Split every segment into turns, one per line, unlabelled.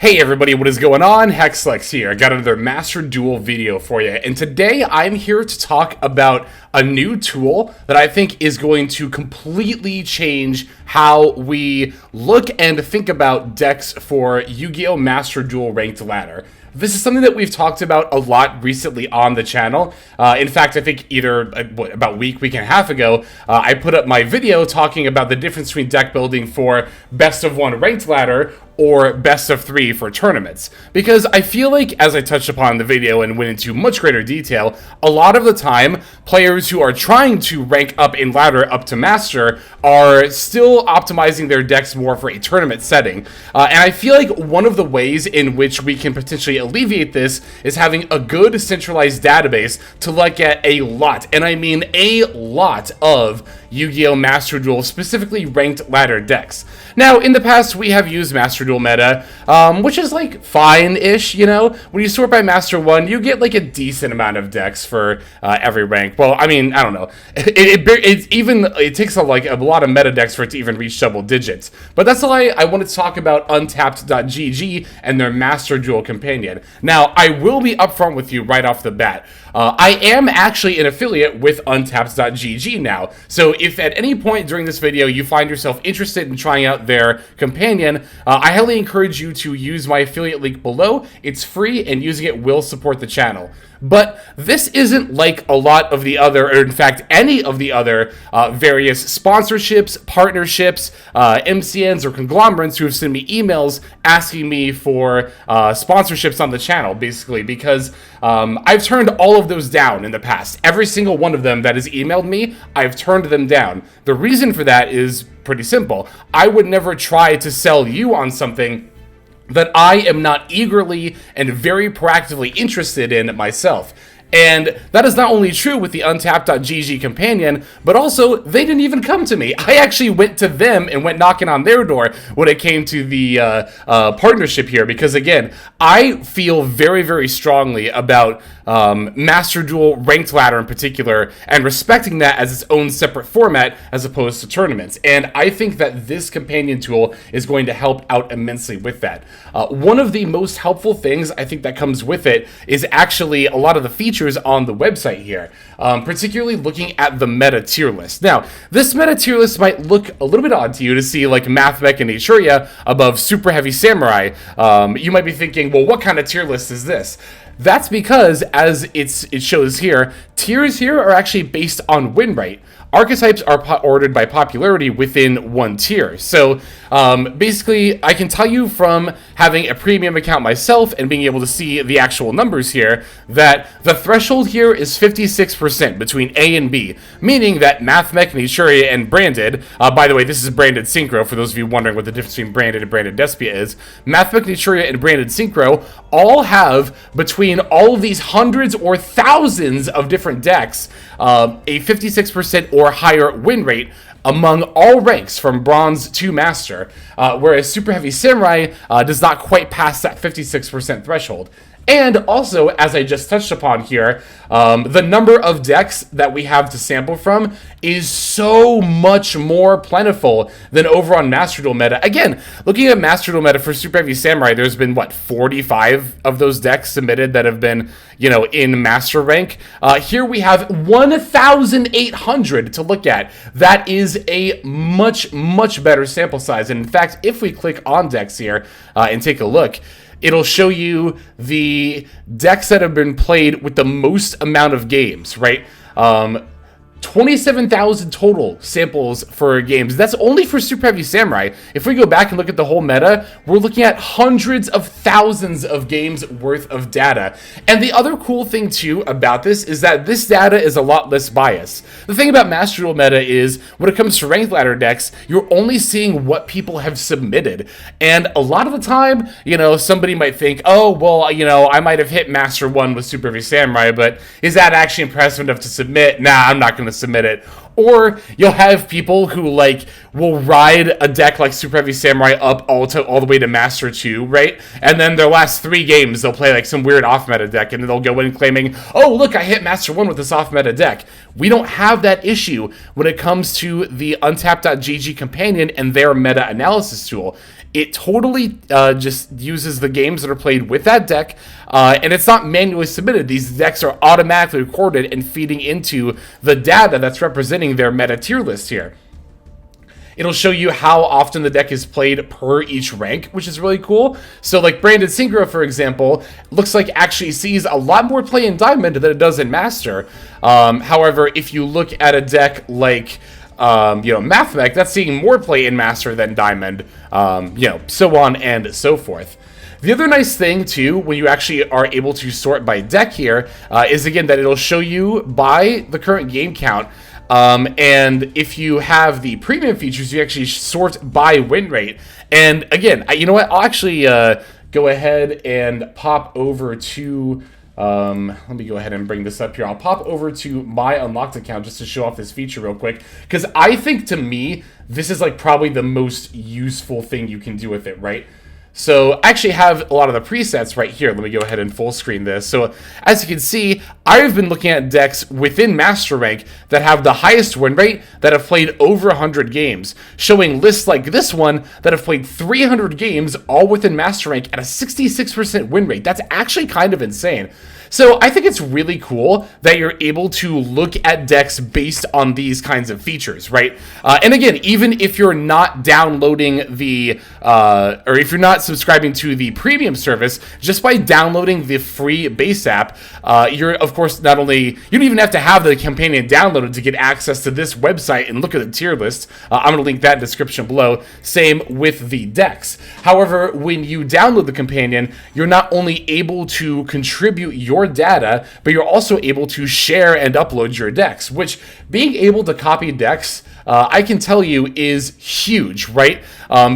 Hey everybody, what is going on? Hexlex here. I got another Master Duel video for you, and today I'm here to talk about a new tool that I think is going to completely change how we look and think about decks for Yu-Gi-Oh! Master Duel Ranked Ladder. This is something that we've talked about a lot recently on the channel. In fact, I think either about a week and a half ago, I put up my video talking about the difference between deck building for best of one ranked ladder or best of three for tournaments. Because I feel like, as I touched upon in the video and went into much greater detail, a lot of the time, players who are trying to rank up in ladder up to master are still optimizing their decks more for a tournament setting. And I feel like one of the ways in which we can potentially alleviate this is having a good centralized database to look at a lot, and I mean a lot, of Yu-Gi-Oh! Master Duel, specifically ranked ladder decks. Now, in the past, we have used Master Duel meta, which is like fine-ish, you know? When you sort by Master 1, you get like a decent amount of decks for every rank. Well, I mean, I don't know. It takes a lot of meta decks for it to even reach double digits. But that's why I wanted to talk about Untapped.gg and their Master Duel companion. Now, I will be upfront with you right off the bat. I am actually an affiliate with Untapped.gg now, so if at any point during this video you find yourself interested in trying out their companion, I highly encourage you to use my affiliate link below. It's free, and using it will support the channel. But this isn't like a lot of the other, or in fact any of the other various sponsorships, partnerships, MCNs, or conglomerates who have sent me emails asking me for sponsorships on the channel, basically, because I've turned all of those down in the past. Every single one of them that has emailed me, I've turned them down. The reason for that is pretty simple. I would never try to sell you on something that I am not eagerly and very proactively interested in myself. And that is not only true with the Untapped.gg companion, but also they didn't even come to me. I actually went to them and went knocking on their door when it came to the partnership here, because again, I feel very, very strongly about Master Duel Ranked Ladder in particular, and respecting that as its own separate format as opposed to tournaments. And I think that this companion tool is going to help out immensely with that. One of the most helpful things I think that comes with it is actually a lot of the features on the website here, particularly looking at the meta tier list. Now, this meta tier list might look a little bit odd to you to see like Math Mech and Naturia above Super Heavy Samurai. You might be thinking, well, what kind of tier list is this? That's because, as it shows here, tiers here are actually based on win rate. Archetypes are ordered by popularity within one tier. So basically, I can tell you from having a premium account myself and being able to see the actual numbers here that the threshold here is 56% between A and B, meaning that Math Mech, Naturia, and Branded, by the way, this is Branded Synchro, for those of you wondering what the difference between Branded and Branded Despia is, Math Mech, Naturia, and Branded Synchro all have, between all of these hundreds or thousands of different decks, a 56% or higher win rate among all ranks from Bronze to Master, whereas Super Heavy Samurai does not quite pass that 56% threshold. And also, as I just touched upon here, the number of decks that we have to sample from is so much more plentiful than over on Master Duel meta. Again, looking at Master Duel meta for Super Heavy Samurai, there's been, what, 45 of those decks submitted that have been, you know, in Master rank. Here we have 1,800 to look at. That is a much, much better sample size. And in fact, if we click on decks here and take a look, it'll show you the decks that have been played with the most amount of games, right? 27,000 total samples for games. That's only for Super Heavy Samurai. If we go back and look at the whole meta, we're looking at hundreds of thousands of games worth of data. And the other cool thing too about this is that this data is a lot less biased. The thing about Master Duel meta is when it comes to ranked ladder decks, you're only seeing what people have submitted. And a lot of the time, you know, somebody might think, oh, well, you know, I might have hit Master 1 with Super Heavy Samurai, but is that actually impressive enough to submit? Nah, I'm not going to submit it. Or you'll have people who like will ride a deck like Super Heavy Samurai up all the way to Master 2, right? And then their last 3 games they'll play like some weird off-meta deck, and then they'll go in claiming, oh look, I hit Master 1 with this off-meta deck. We don't have that issue when it comes to the Untapped.gg companion and their meta analysis tool. it totally just uses the games that are played with that deck, and it's not manually submitted. These decks are automatically recorded and feeding into the data that's representing their meta tier list here. It'll show you how often the deck is played per each rank, which is really cool. So like Brandon Synchro, for example, looks like actually sees a lot more play in Diamond than it does in Master. However, if you look at a deck like Mathmech, that's seeing more play in Master than Diamond, so on and so forth. The other nice thing, too, when you actually are able to sort by deck here, is, again, that it'll show you by the current game count. And if you have the premium features, you actually sort by win rate. And, again, you know what? I'll actually go ahead and pop over to... let me go ahead and bring this up here. I'll pop over to my unlocked account just to show off this feature real quick, because I think, to me, this is like probably the most useful thing you can do with it, right? So I actually have a lot of the presets right here. Let me go ahead and full screen this. So as you can see, I've been looking at decks within Master Rank that have the highest win rate, that have played over 100 games, showing lists like this one that have played 300 games all within Master Rank at a 66% win rate. That's actually kind of insane. So I think it's really cool that you're able to look at decks based on these kinds of features, right? And again, even if you're not downloading the, or if you're not subscribing to the premium service, just by downloading the free base app, you're, of course, not only, you don't even have to have the companion downloaded to get access to this website and look at the tier list. I'm going to link that in the description below. Same with the decks. However, when you download the companion, you're not only able to contribute your data, but you're also able to share and upload your decks, which being able to copy decks, I can tell you, is huge, right?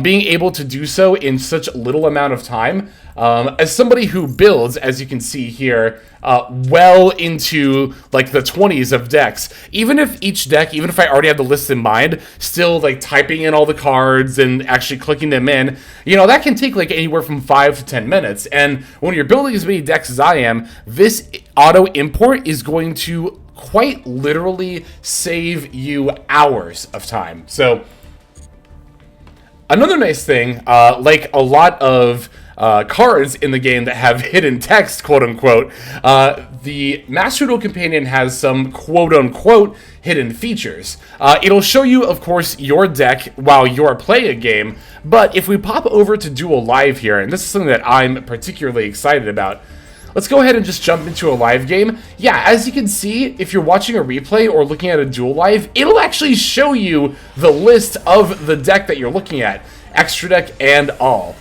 Being able to do so in such little amount of time. As somebody who builds, as you can see here, well into like the 20s of decks, even if each deck, even if I already have the list in mind, still like typing in all the cards and actually clicking them in, that can take like anywhere from 5 to 10 minutes. And when you're building as many decks as I am, this auto import is going to quite literally save you hours of time. So another nice thing, like a lot of cards in the game that have hidden text, quote unquote, the Master Duel Companion has some quote unquote hidden features. It'll show you, of course, your deck while you're playing a game, but if we pop over to Duel Live here, and this is something that I'm particularly excited about, let's go ahead and just jump into a live game. Yeah, as you can see, if you're watching a replay or looking at a Duel Live, it'll actually show you the list of the deck that you're looking at, extra deck and all.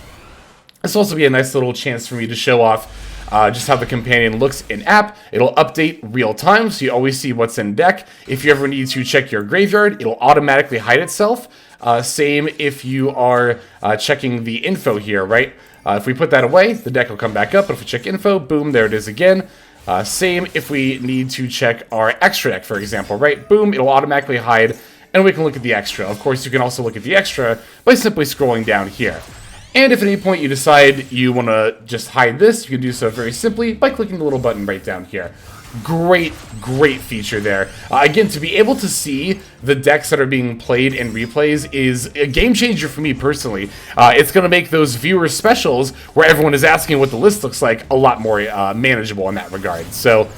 This will also be a nice little chance for me to show off just how the companion looks in app. It'll update real time, so you always see what's in deck. If you ever need to check your graveyard, it'll automatically hide itself. Same if you are checking the info here, right? If we put that away, the deck will come back up. But if we check info, boom, there it is again. Same if we need to check our extra deck, for example, right? Boom, it'll automatically hide, and we can look at the extra. Of course, you can also look at the extra by simply scrolling down here. And if at any point you decide you want to just hide this, you can do so very simply by clicking the little button right down here. Great, great feature there. Again, to be able to see the decks that are being played in replays is a game changer for me personally. It's going to make those viewer specials where everyone is asking what the list looks like a lot more manageable in that regard. So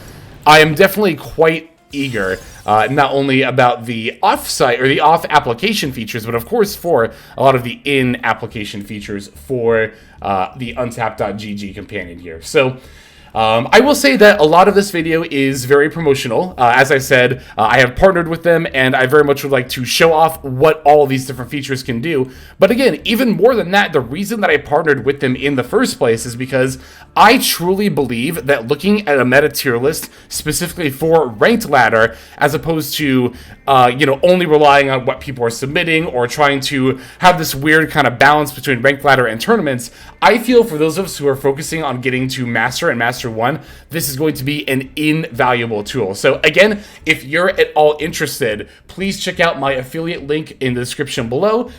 I am definitely quite eager, not only about the off-site or the off-application features, but of course for a lot of the in-application features for the Untapped.gg companion here. So I will say that a lot of this video is very promotional. As I said, I have partnered with them, and I very much would like to show off what all of these different features can do. But again, even more than that, the reason that I partnered with them in the first place is because I truly believe that looking at a meta tier list specifically for ranked ladder, as opposed to only relying on what people are submitting or trying to have this weird kind of balance between ranked ladder and tournaments, I feel for those of us who are focusing on getting to Master and Master Master 1, this is going to be an invaluable tool. So again, if you're at all interested, please check out my affiliate link in the description below.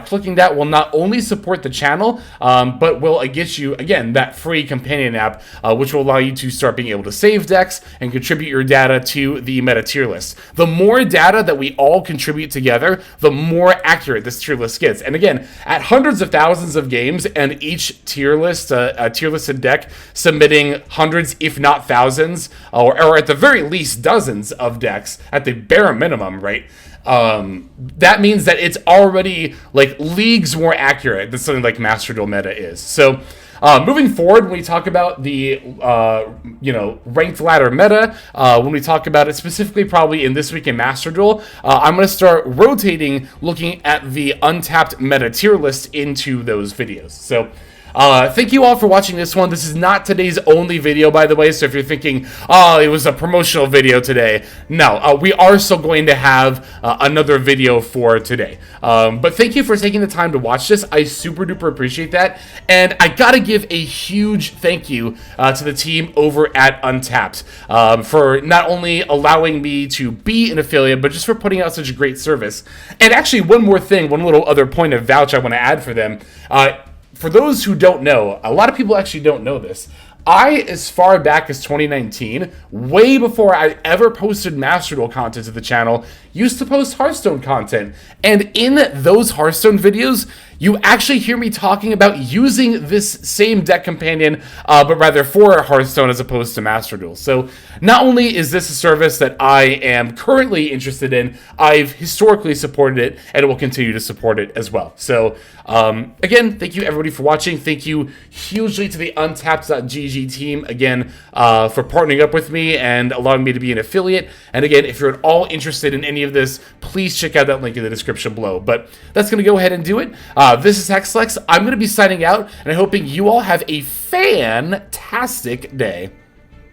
Clicking that will not only support the channel, but will get you, again, that free companion app, which will allow you to start being able to save decks and contribute your data to the meta tier list. The more data that we all contribute together, the more accurate this tier list gets. And again, at hundreds of thousands of games and each tier list, a tier listed deck submitting hundreds, if not thousands, or at the very least dozens of decks at the bare minimum, right? That means that it's already like leagues more accurate than something like Master Duel Meta is. So moving forward, when we talk about the ranked ladder meta, when we talk about it specifically probably in This Week in Master Duel, I'm going to start rotating looking at the Untapped meta tier list into those videos. So thank you all for watching this one. This is not today's only video, by the way, so if you're thinking, oh, it was a promotional video today, no, we are still going to have another video for today. But thank you for taking the time to watch this. I super duper appreciate that, and I gotta give a huge thank you to the team over at Untapped for not only allowing me to be an affiliate, but just for putting out such a great service. And actually, one more thing, one little other point of vouch I want to add for them. For those who don't know, a lot of people actually don't know this. As far back as 2019, way before I ever posted Master Duel content to the channel, used to post Hearthstone content. And in those Hearthstone videos, you actually hear me talking about using this same deck companion, but rather for Hearthstone as opposed to Master Duel. So not only is this a service that I am currently interested in, I've historically supported it and will continue to support it as well. So again, thank you everybody for watching. Thank you hugely to the Untapped.gg team, again, for partnering up with me and allowing me to be an affiliate. And again, if you're at all interested in any of this, please check out that link in the description below. But that's going to go ahead and do it. This is Hexlex. I'm going to be signing out, and I'm hoping you all have a fantastic day.